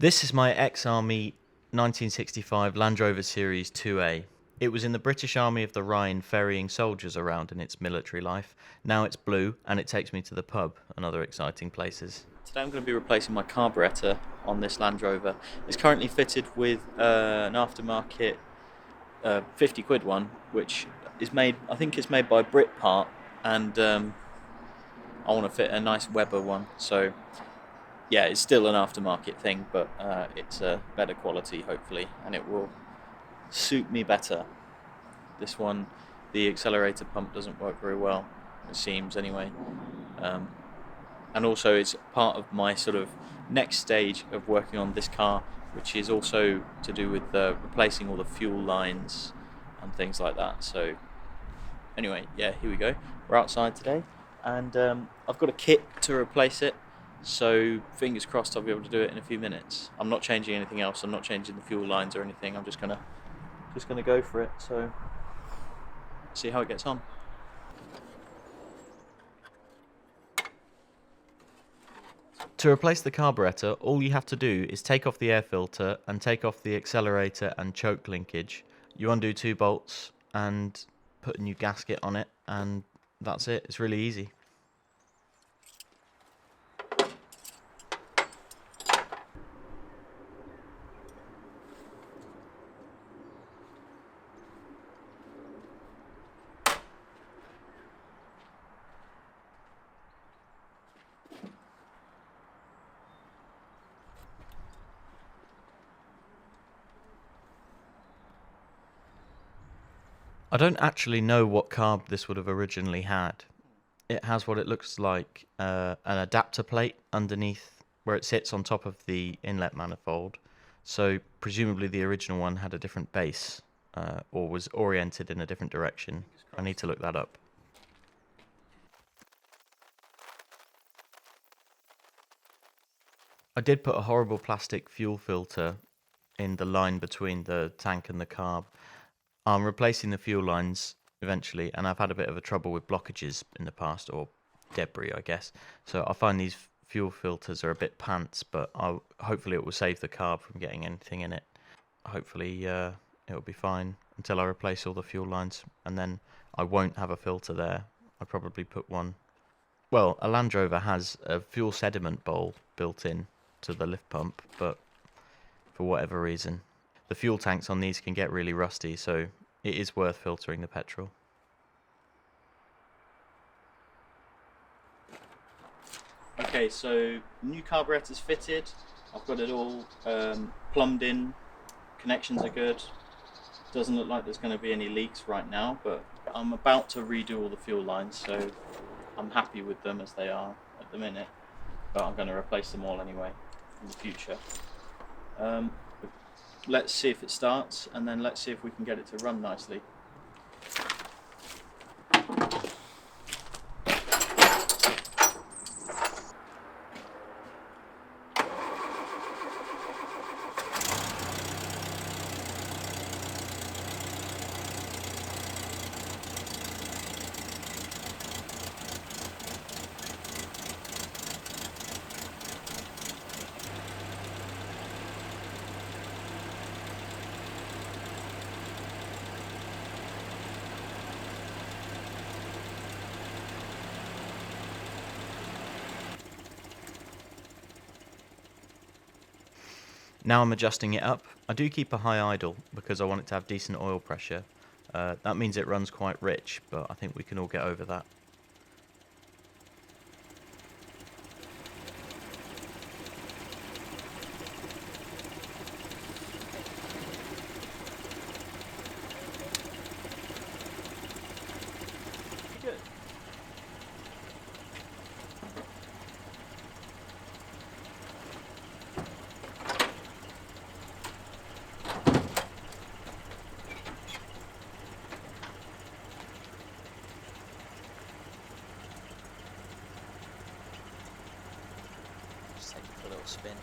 This is my ex-Army 1965 Land Rover Series 2A. It was in the British Army of the Rhine ferrying soldiers around in its military life. Now it's blue and it takes me to the pub and other exciting places. Today I'm going to be replacing my carburettor on this Land Rover. It's currently fitted with an aftermarket 50 quid one, which is made, I think it's made by Britpart, and I want to fit a nice Weber one, so yeah, it's still an aftermarket thing, but it's a better quality, hopefully, and it will suit me better. This one, the accelerator pump doesn't work very well, it seems anyway. And also it's part of my sort of next stage of working on this car, which is also to do with replacing all the fuel lines and things like that. So anyway, yeah, here we go. We're outside today, and I've got a kit to replace it. So fingers crossed I'll be able to do it in a few minutes. I'm not changing anything else. I'm not changing the fuel lines or anything. I'm just gonna go for it. So see how it gets on. To replace the carburettor, all you have to do is take off the air filter and take off the accelerator and choke linkage. You undo 2 bolts and put a new gasket on it, and that's it. It's really easy. I don't actually know what carb this would have originally had. It has what it looks like an adapter plate underneath where it sits on top of the inlet manifold. So presumably the original one had a different base or was oriented in a different direction. I need to look that up. I did put a horrible plastic fuel filter in the line between the tank and the carb. I'm replacing the fuel lines eventually, and I've had a bit of a trouble with blockages in the past, or debris, I guess. So I find these fuel filters are a bit pants, but hopefully it will save the carb from getting anything in it. Hopefully it'll be fine until I replace all the fuel lines, and then I won't have a filter there. I'll probably put one. Well, a Land Rover has a fuel sediment bowl built in to the lift pump, but for whatever reason, the fuel tanks on these can get really rusty, so it is worth filtering the petrol. Okay, so new carburettor's fitted. I've got it all plumbed in. Connections are good. Doesn't look like there's going to be any leaks right now, but I'm about to redo all the fuel lines, so I'm happy with them as they are at the minute. But I'm going to replace them all anyway in the future. Let's see if it starts, and then let's see if we can get it to run nicely. Now I'm adjusting it up. I do keep a high idle because I want it to have decent oil pressure. That means it runs quite rich, but I think we can all get over that. Good. Just take it for a little spin.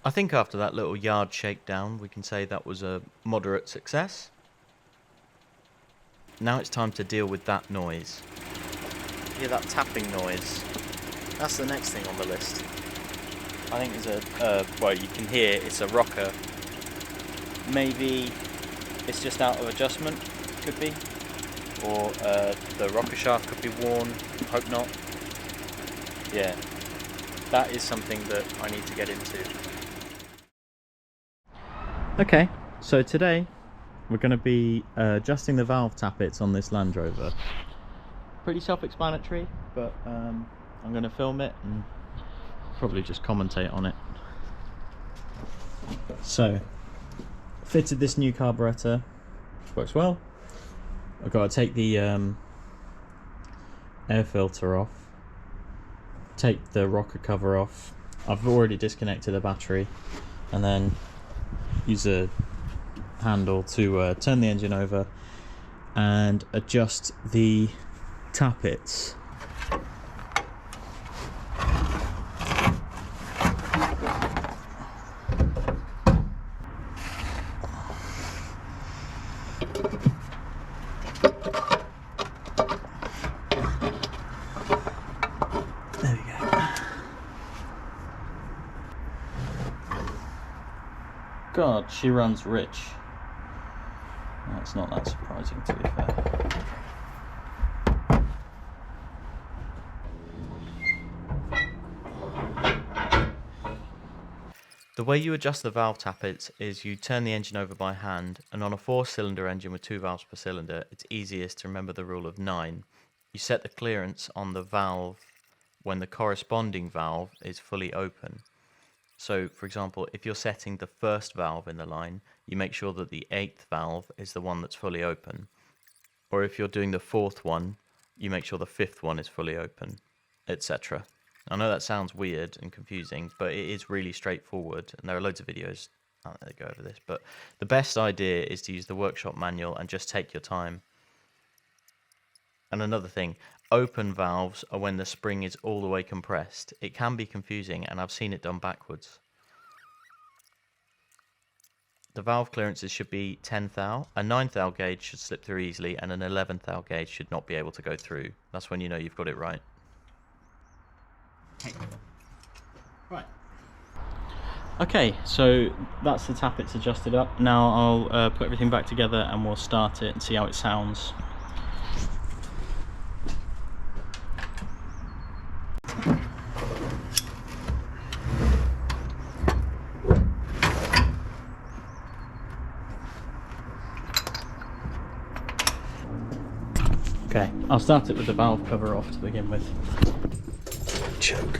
I think after that little yard shakedown, we can say that was a moderate success. Now it's time to deal with that noise. Hear that tapping noise? That's the next thing on the list. I think there's well, you can hear it's a rocker. Maybe it's just out of adjustment, could be. Or the rocker shaft could be worn, hope not. Yeah, that is something that I need to get into. Okay, so today we're going to be adjusting the valve tappets on this Land Rover. Pretty self-explanatory, but I'm going to film it and probably just commentate on it. So, fitted this new carburettor, works well. I've got to take the air filter off, take the rocker cover off. I've already disconnected the battery, and then use a handle to turn the engine over and adjust the tappets. There we go. God, she runs rich. That's not that surprising, to be fair. The way you adjust the valve tappets is you turn the engine over by hand, and on a 4-cylinder engine with 2 valves per cylinder, it's easiest to remember the rule of 9. You set the clearance on the valve when the corresponding valve is fully open. So, for example, if you're setting the first valve in the line, you make sure that the 8th valve is the one that's fully open. Or if you're doing the 4th one, you make sure the 5th one is fully open, etc. I know that sounds weird and confusing, but it is really straightforward, and there are loads of videos that go over this. But the best idea is to use the workshop manual and just take your time. And another thing, open valves are when the spring is all the way compressed. It can be confusing, and I've seen it done backwards. The valve clearances should be 10 thou. A 9 thou gauge should slip through easily, and an 11 thou gauge should not be able to go through. That's when you know you've got it right. Right. Okay, so that's the tappets adjusted up. Now I'll put everything back together and we'll start it and see how it sounds. Okay, I'll start it with the valve cover off to begin with. Choke.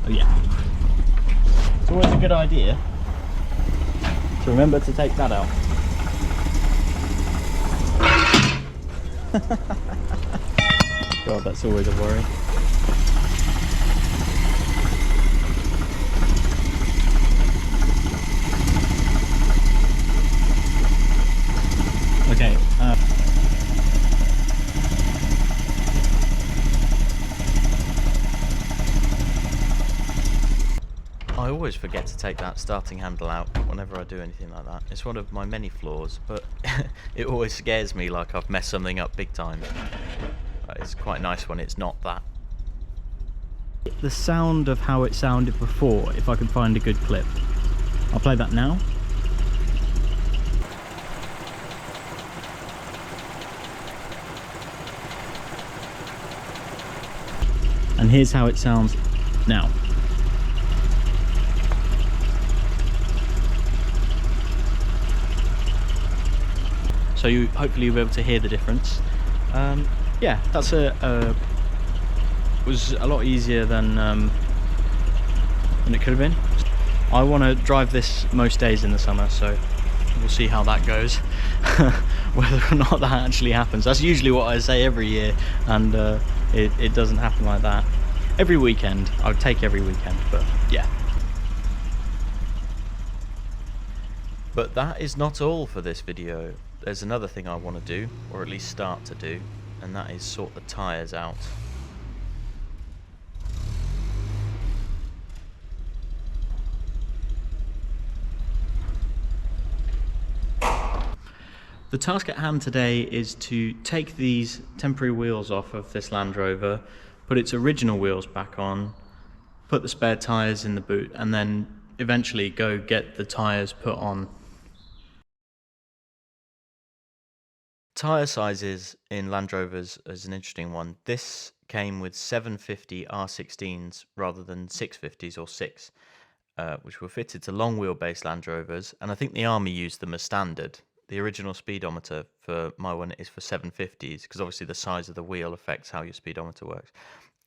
Oh yeah. It's always a good idea to remember to take that out. God, that's always a worry. Okay. I always forget to take that starting handle out whenever I do anything like that. It's one of my many flaws, but it always scares me like I've messed something up big time. It's quite nice when it's not that. The sound of how it sounded before, if I can find a good clip. I'll play that now. And here's how it sounds now. So hopefully you'll be able to hear the difference. Yeah, that's was a lot easier than it could have been. I want to drive this most days in the summer, so we'll see how that goes. Whether or not that actually happens. That's usually what I say every year, and it doesn't happen like that. Every weekend, I would take every weekend, but yeah. But that is not all for this video. There's another thing I want to do, or at least start to do, and that is sort the tyres out. The task at hand today is to take these temporary wheels off of this Land Rover, put its original wheels back on, put the spare tyres in the boot, and then eventually go get the tyres put on. Tyre sizes in Land Rovers is an interesting one. This came with 750 R16s rather than 650s or 6, which were fitted to long wheelbase Land Rovers, and I think the Army used them as standard. The original speedometer for my one is for 750s, because obviously the size of the wheel affects how your speedometer works.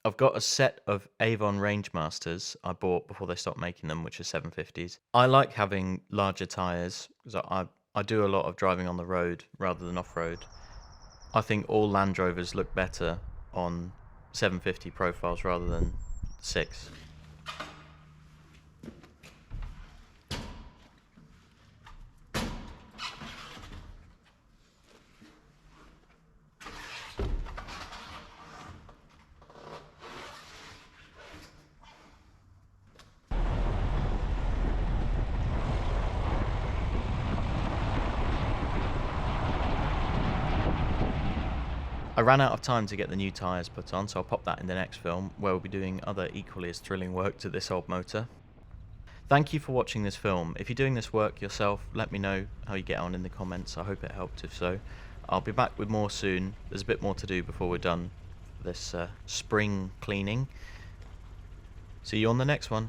I've got a set of Avon Rangemasters I bought before they stopped making them, which are 750s. I like having larger tyres, because I do a lot of driving on the road rather than off-road. I think all Land Rovers look better on 750 profiles rather than 6. I ran out of time to get the new tyres put on, so I'll pop that in the next film, where we'll be doing other equally as thrilling work to this old motor. Thank you for watching this film. If you're doing this work yourself, let me know how you get on in the comments. I hope it helped. If so, I'll be back with more soon. There's a bit more to do before we're done for this spring cleaning. See you on the next one.